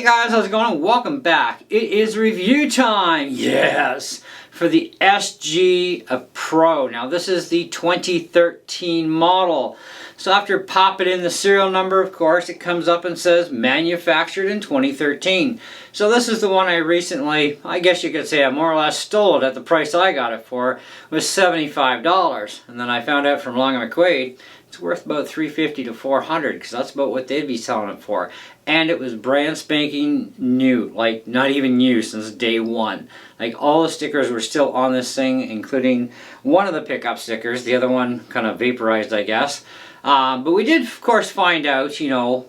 guys, how's it going? Welcome back. It is review time, yes, for the SG Pro. Now this is the 2013 model. So after popping in the serial number, of course, it comes up and says manufactured in 2013. So this is the one I recently, I guess you could say I more or less stole it at the price I got it for, was $75. And then I found out from Long & McQuaid it's worth about $350 to $400 because that's about what they'd be selling it for. And it was brand spanking new, like not even new since day one. Like all the stickers were still on this thing, including one of the pickup stickers. The other one kind of vaporized, I guess. But we did, of course, find out, you know,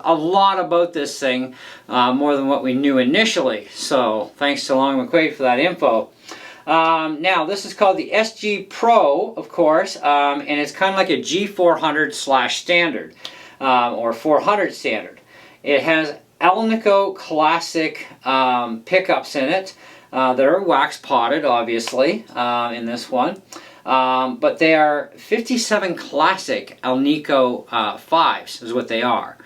a lot about this thing, more than what we knew initially. So thanks to Long & McQuaid for that info. Now, this is called the SG Pro, of course, and it's kind of like a G400 / standard, or 400 standard. It has Alnico Classic pickups in it that are wax potted, obviously, in this one. But they are 57 Classic Alnico 5s is what they are.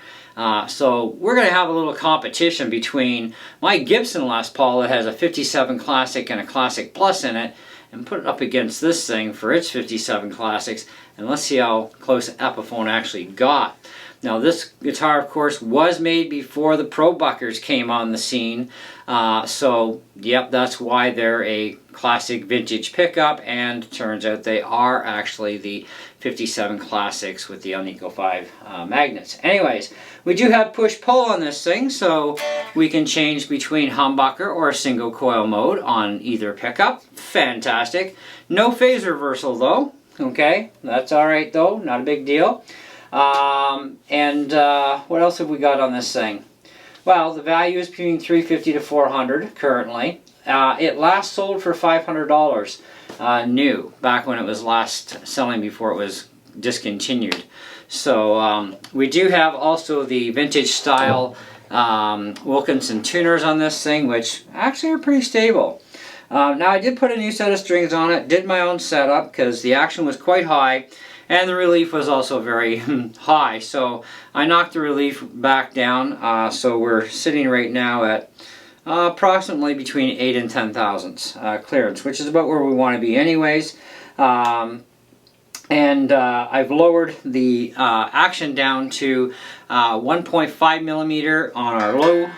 So we're going to have a little competition between my Gibson Les Paul that has a 57 Classic and a Classic Plus in it, and put it up against this thing for its 57 Classics, and let's see how close Epiphone actually got. Now this guitar, of course, was made before the Pro Buckers came on the scene, so yep, that's why they're a classic vintage pickup, and turns out they are actually the 57 Classics with the Alnico 5 magnets. Anyways, we do have push-pull on this thing, so we can change between humbucker or single coil mode on either pickup. Fantastic. No phase reversal though, okay? That's alright though, not a big deal. What else have we got on this thing? Well, the value is between $350 to $400 currently. It last sold for $500 new, back when it was last selling before it was discontinued. So we do have also the vintage style Wilkinson tuners on this thing, which actually are pretty stable. Now I did put a new set of strings on it, did my own setup because the action was quite high. And the relief was also very high, so I knocked the relief back down, so we're sitting right now at approximately between 8 and 10 thousandths clearance, which is about where we want to be anyways. I've lowered the action down to 1.5 millimeter on our low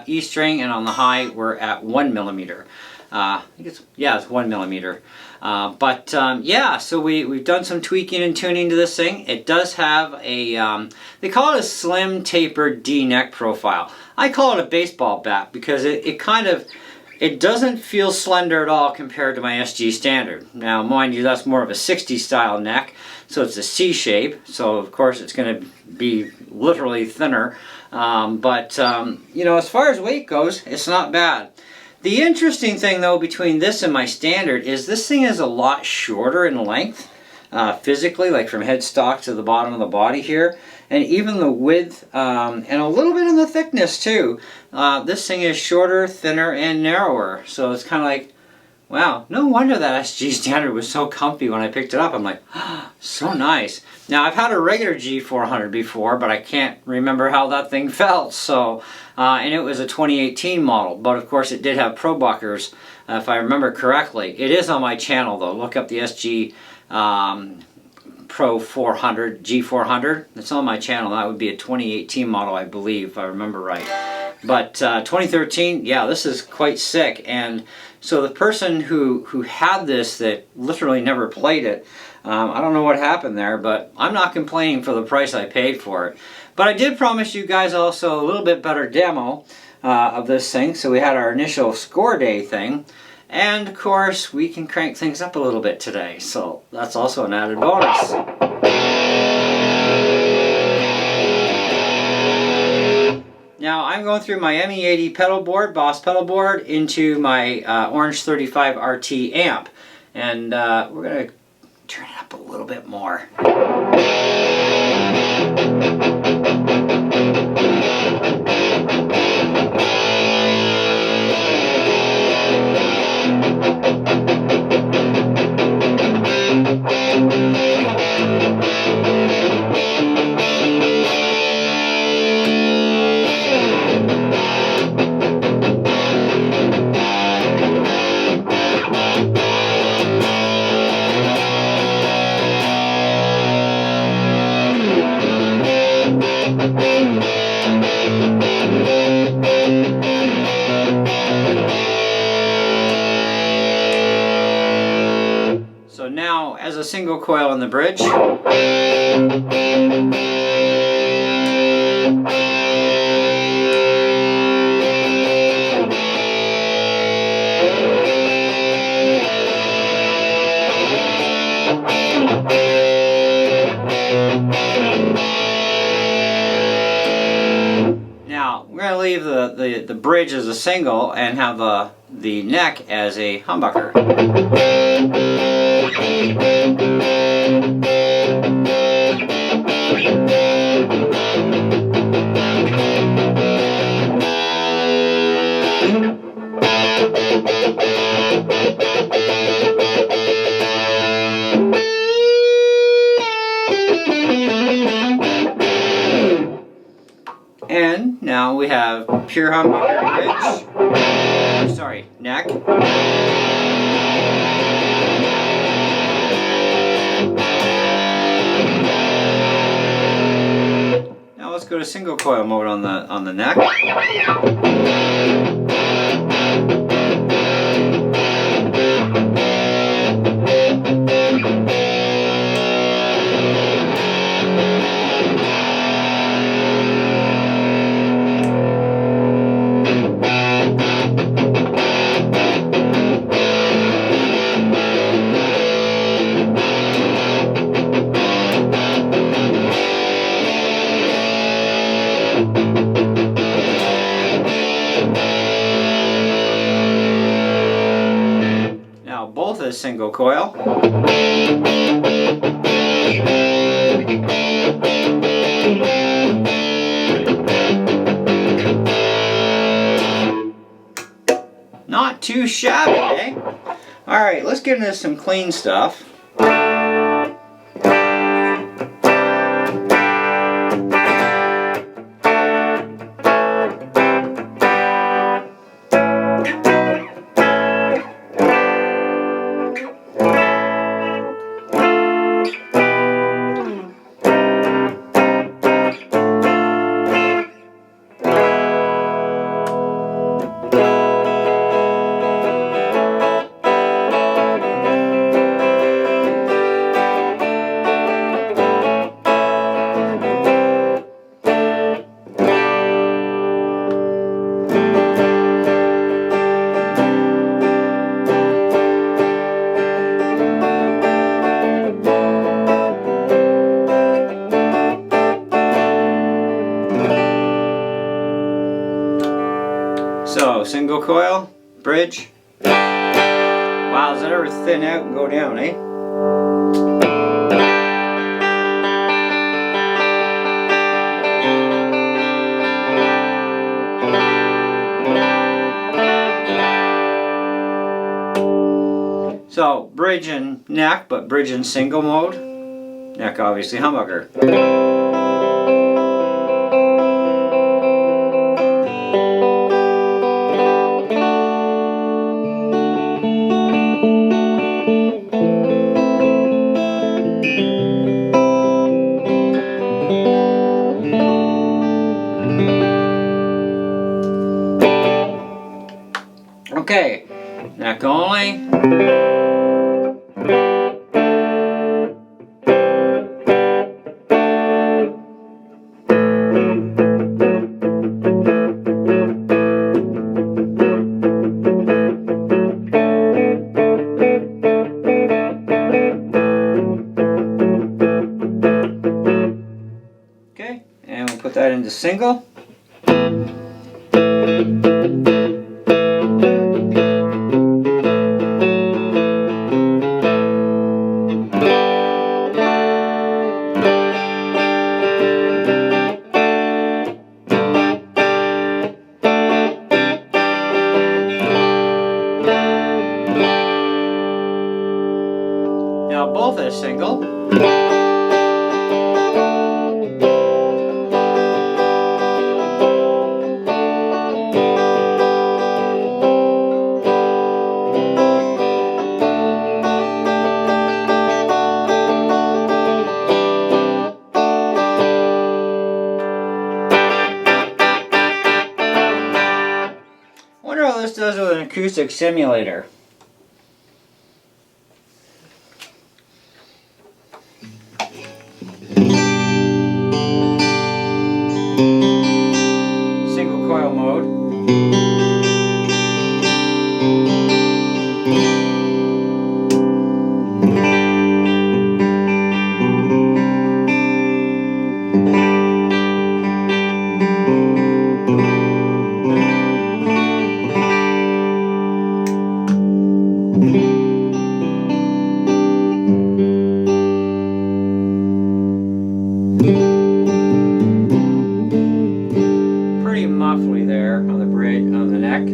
E string, and on the high we're at 1 millimeter. I think it's 1 millimeter. Yeah, so we've done some tweaking and tuning to this thing. It does have a, they call it a slim tapered D neck profile. I call it a baseball bat because it doesn't feel slender at all compared to my SG Standard. Now, mind you, that's more of a 60s style neck, so it's a C shape, so of course it's going to be literally thinner. You know, as far as weight goes, it's not bad. The interesting thing though between this and my Standard is this thing is a lot shorter in length physically, like from headstock to the bottom of the body here, and even the width and a little bit in the thickness too. This thing is shorter, thinner, and narrower, so it's kind of like, wow, no wonder that SG Standard was so comfy when I picked it up. I'm like, oh, so nice. Now, I've had a regular G400 before, but I can't remember how that thing felt. So, and it was a 2018 model, but of course it did have Pro Buckers, if I remember correctly. It is on my channel though. Look up the SG Pro 400, G400. It's on my channel. That would be a 2018 model, I believe, if I remember right. But 2013, yeah, this is quite sick. And so the person who had this that literally never played it, I don't know what happened there, but I'm not complaining for the price I paid for it. But I did promise you guys also a little bit better demo of this thing. So we had our initial score day thing. And of course, we can crank things up a little bit today. So that's also an added bonus. Now I'm going through my ME80 pedal board, Boss pedal board, into my Orange 35 RT amp. And we're going to turn it up a little bit more. a single coil in the bridge. Now, we're going to leave the bridge as a single and have the neck as a humbucker. And now we have pure humbucker bridge. Sorry, neck. Now let's go to single coil mode on the neck. Now both is single coil. Not too shabby, eh? Alright, let's get into some clean stuff. So, single coil, bridge. Wow, does that ever thin out and go down, eh? So, bridge and neck, but bridge in single mode. Neck obviously humbucker. Okay, neck only. Okay, and we'll put that into single. Now both is single. Wonder how this does with an acoustic simulator. Pretty muffly there on the bridge, on the neck.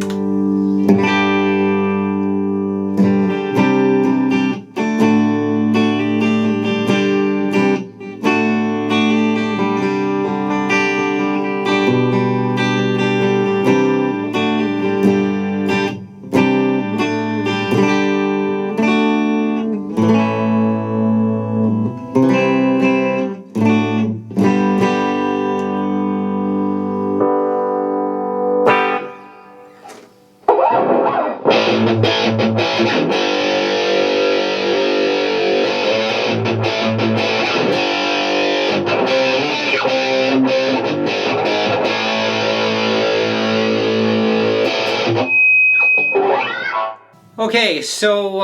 Okay, so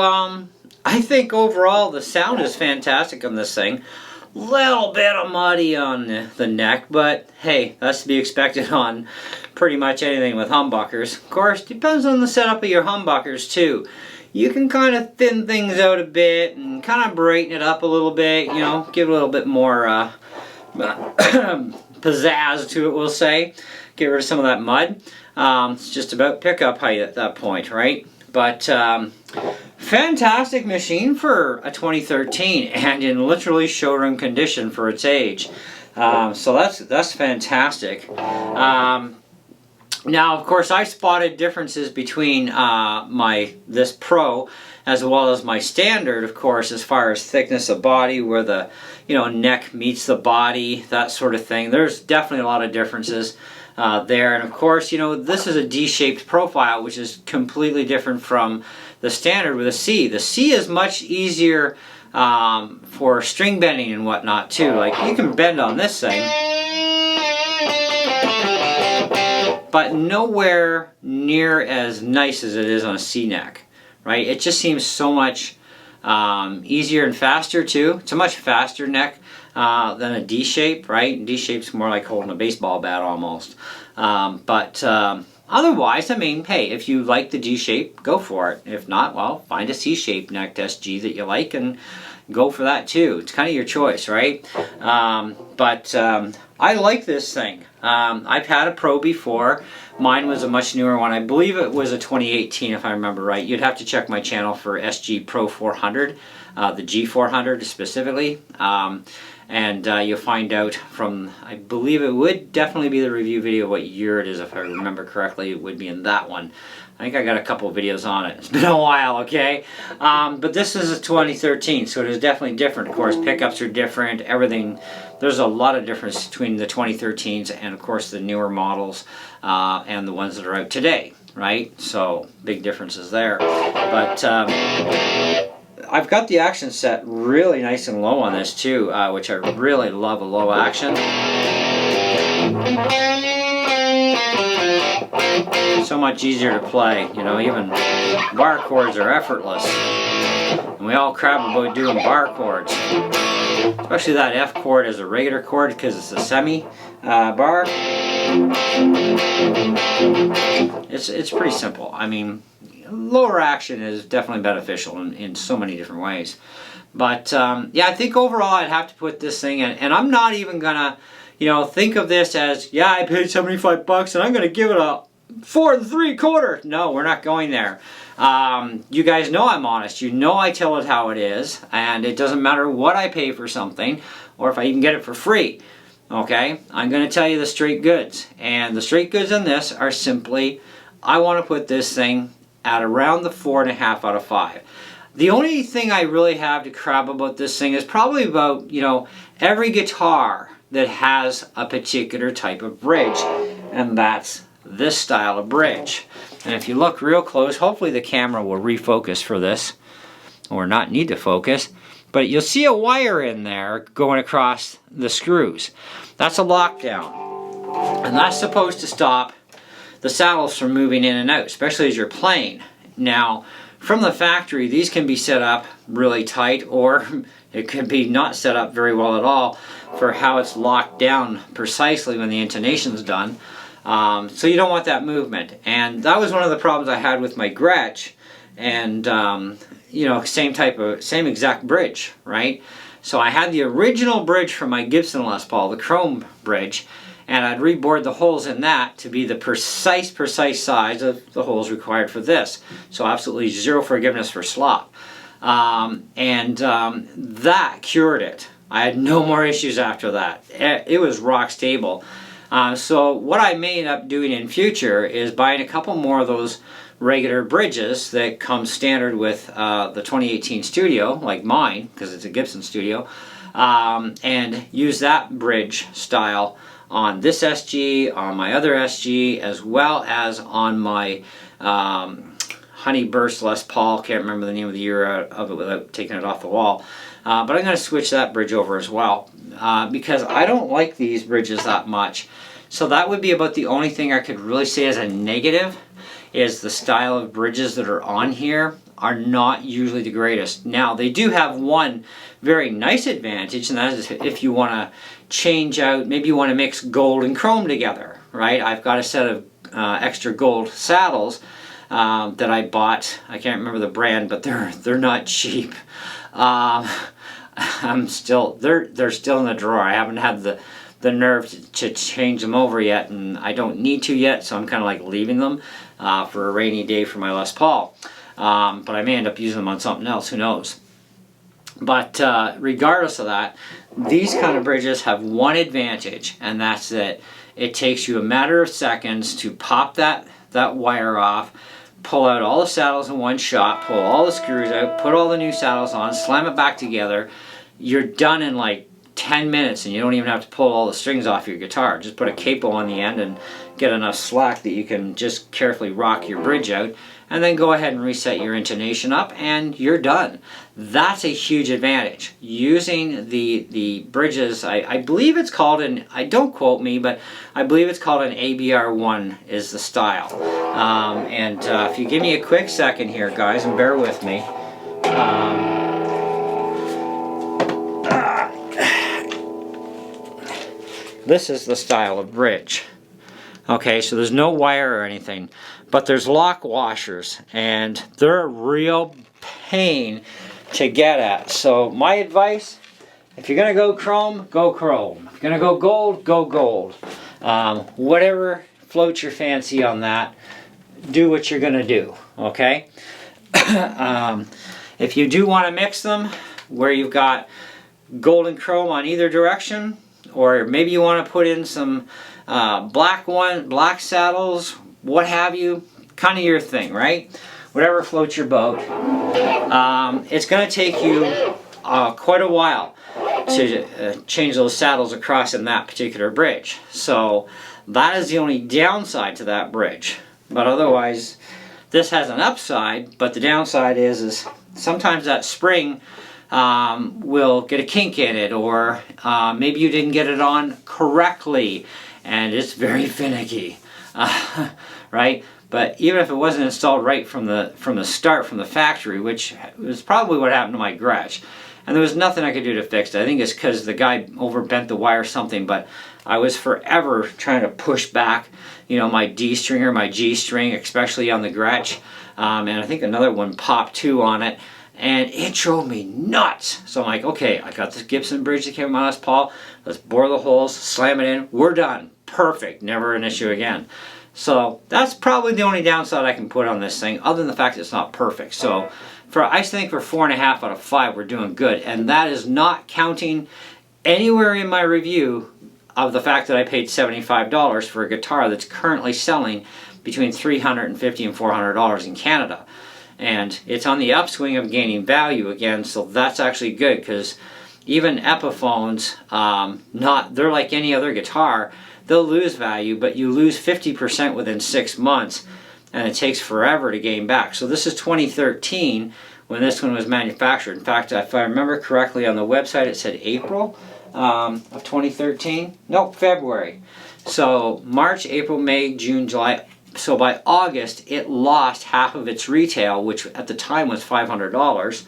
I think overall the sound is fantastic on this thing. Little bit of muddy on the neck, but hey, that's to be expected on pretty much anything with humbuckers. Of course, depends on the setup of your humbuckers too. You can kind of thin things out a bit and kind of brighten it up a little bit, you know, give it a little bit more pizzazz to it, we'll say. Get rid of some of that mud. It's just about pickup height at that point, right? But fantastic machine for a 2013 and in literally showroom condition for its age. So that's fantastic. Now, of course, I spotted differences between this Pro as well as my standard, of course, as far as thickness of body, where the neck meets the body, that sort of thing. There's definitely a lot of differences there. And of course, this is a D-shaped profile, which is completely different from the standard with a C. The C is much easier for string bending and whatnot too. Like, you can bend on this thing, but nowhere near as nice as it is on a C neck, right? It just seems so much easier and faster too. It's a much faster neck than a D shape, right? D shape's more like holding a baseball bat almost. Otherwise, I mean, hey, if you like the D shape, go for it. If not, well, find a C shaped necked SG that you like and go for that too. It's kind of your choice, right? I like this thing. I've had a Pro before. Mine was a much newer one. I believe it was a 2018 if I remember right. You'd have to check my channel for SG Pro 400, the G400 specifically. You'll find out from, I believe it would definitely be the review video what year it is. If I remember correctly, it would be in that one. I think I got a couple of videos on it. It's been a while, okay? But this is a 2013, so it is definitely different. Of course, pickups are different, everything. There's a lot of difference between the 2013s and, of course, the newer models and the ones that are out today, right? So, big differences there. But I've got the action set really nice and low on this, too, which I really love a low action. So much easier to play, even bar chords are effortless. And we all crap about doing bar chords. Especially that F chord as a regular chord because it's a semi bar. It's pretty simple. I mean, lower action is definitely beneficial in so many different ways. But yeah, I think overall I'd have to put this thing in, and I'm not even gonna think of this as, yeah, I paid $75 and I'm gonna give it a 4 3/4. No, we're not going there. You guys know I'm honest. You know I tell it how it is, and it doesn't matter what I pay for something or if I even get it for free. Okay, I'm going to tell you the straight goods, and the straight goods on this are simply, I want to put this thing at around the 4.5 out of 5. The only thing I really have to crab about this thing is probably about every guitar that has a particular type of bridge, and that's this style of bridge. And if you look real close, hopefully the camera will refocus for this, or not need to focus, but you'll see a wire in there going across the screws. That's a lockdown, and that's supposed to stop the saddles from moving in and out, especially as you're playing. Now, from the factory, these can be set up really tight, or it could be not set up very well at all for how it's locked down precisely when the intonation's done. So you don't want that movement, and that was one of the problems I had with my Gretsch, and same exact bridge, right? So I had the original bridge from my Gibson Les Paul, the chrome bridge, and I'd rebored the holes in that to be the precise size of the holes required for this. So absolutely zero forgiveness for slop. That cured it. I had no more issues after that. It was rock stable. So what I may end up doing in future is buying a couple more of those regular bridges that come standard with the 2018 Studio, like mine, because it's a Gibson Studio, and use that bridge style on this SG, on my other SG, as well as on my Honey Burst Les Paul. Can't remember the name of the year of it without taking it off the wall. But I'm going to switch that bridge over as well because I don't like these bridges that much. So that would be about the only thing I could really say as a negative, is the style of bridges that are on here are not usually the greatest. Now, they do have one very nice advantage, and that is if you want to change out, maybe you want to mix gold and chrome together, right? I've got a set of extra gold saddles that I bought. I can't remember the brand, but they're not cheap. they're still in the drawer. I haven't had the nerve to change them over yet, and I don't need to yet, so I'm kind of like leaving them for a rainy day for my Les Paul. But I may end up using them on something else, who knows. But regardless of that, these kind of bridges have one advantage, and that's that it takes you a matter of seconds to pop that wire off, pull out all the saddles in one shot, pull all the screws out, put all the new saddles on, slam it back together. You're done in like 10 minutes, and you don't even have to pull all the strings off your guitar. Just put a capo on the end and get enough slack that you can just carefully rock your bridge out, and then go ahead and reset your intonation up, and you're done. That's a huge advantage. Using the bridges, I believe it's called an, don't quote me, but I believe it's called an ABR1 is the style. If you give me a quick second here, guys, and bear with me. This is the style of bridge. Okay, so there's no wire or anything, but there's lock washers, and they're a real pain to get at. So my advice, if you're going to go chrome, go chrome. If you're going to go gold, go gold. Whatever floats your fancy on that, do what you're going to do, okay? If you do want to mix them, where you've got gold and chrome on either direction, or maybe you want to put in some black saddles, what have you, kind of your thing, right? Whatever floats your boat. It's going to take you quite a while to change those saddles across in that particular bridge. So that is the only downside to that bridge. But otherwise, this has an upside, but the downside is sometimes that spring will get a kink in it, or maybe you didn't get it on correctly, and it's very finicky, right? But even if it wasn't installed right from the start, from the factory, which was probably what happened to my Gretsch, and there was nothing I could do to fix it. I think it's because the guy overbent the wire or something, but I was forever trying to push back, you know, my D string or my G string, especially on the Gretsch, and I think another one popped too on it. And it drove me nuts. So I'm like, okay, I got this Gibson bridge that came from my Les Paul. Let's bore the holes, slam it in. We're done. Perfect. Never an issue again. So that's probably the only downside I can put on this thing, other than the fact that it's not perfect. So I think for 4.5 out of 5, we're doing good. And that is not counting anywhere in my review of the fact that I paid $75 for a guitar that's currently selling between $350 and $400 in Canada. And it's on the upswing of gaining value again, so that's actually good, because even Epiphones, they're like any other guitar, they'll lose value, but you lose 50% within 6 months, and it takes forever to gain back. So this is 2013 when this one was manufactured. In fact, if I remember correctly on the website, it said April of 2013. Nope, February. So March, April, May, June, July. So by August, it lost half of its retail, which at the time was $500,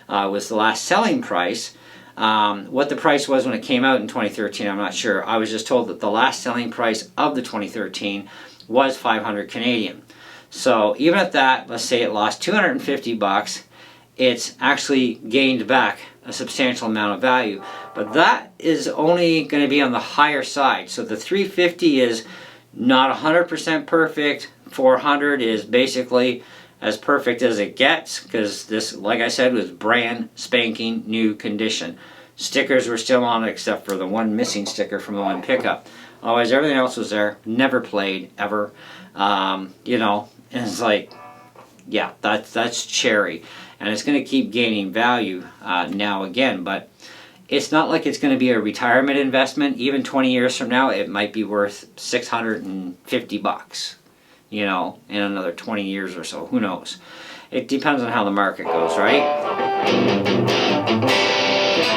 was the last selling price. What the price was when it came out in 2013, I'm not sure. I was just told that the last selling price of the 2013 was 500 Canadian. So even at that, let's say it lost 250 bucks, it's actually gained back a substantial amount of value. But that is only going to be on the higher side. So the 350 is not 100% perfect. 400 is basically as perfect as it gets, because this, like I said, was brand spanking new condition. Stickers were still on it except for the one missing sticker from the one pickup. Otherwise everything else was there. Never played ever. You know, and it's like, yeah, that's cherry, and it's going to keep gaining value now again. But it's not like it's going to be a retirement investment. Even 20 years from now, it might be worth $650. You know, in another 20 years or so. Who knows? It depends on how the market goes, right?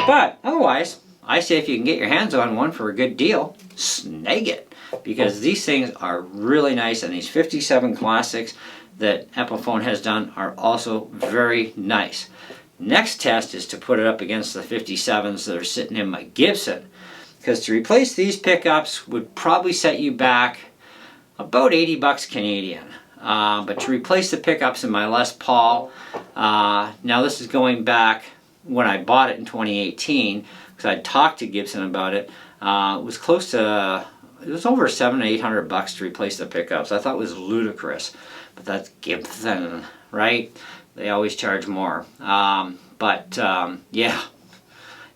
But otherwise, I say if you can get your hands on one for a good deal, snag it. Because these things are really nice, and these 57 classics that Epiphone has done are also very nice. Next test is to put it up against the 57s that are sitting in my Gibson. Because to replace these pickups would probably set you back about 80 bucks Canadian. But to replace the pickups in my Les Paul, now this is going back when I bought it in 2018, because I talked to Gibson about it. It was close to, it was over $700 to $800 to replace the pickups. I thought it was ludicrous, but that's Gibson, right? They always charge more. Yeah.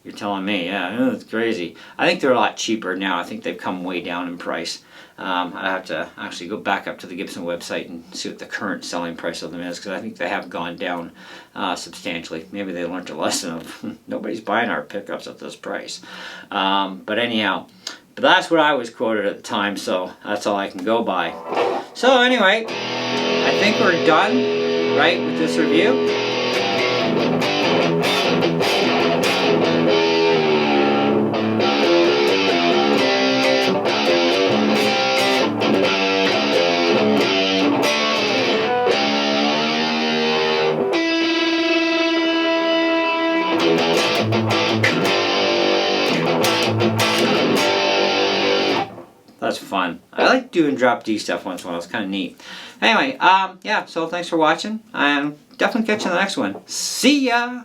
You're telling me, yeah, it's crazy. I think they're a lot cheaper now. I think they've come way down in price. I have to actually go back up to the Gibson website and see what the current selling price of them is, because I think they have gone down substantially. Maybe they learned a lesson of nobody's buying our pickups at this price. But anyhow, but that's what I was quoted at the time, so that's all I can go by. So anyway, I think we're done, right, with this review. That's fun. I like doing drop D stuff once in a while. It's kind of neat. Anyway, yeah, so thanks for watching, and definitely catch you in the next one. See ya!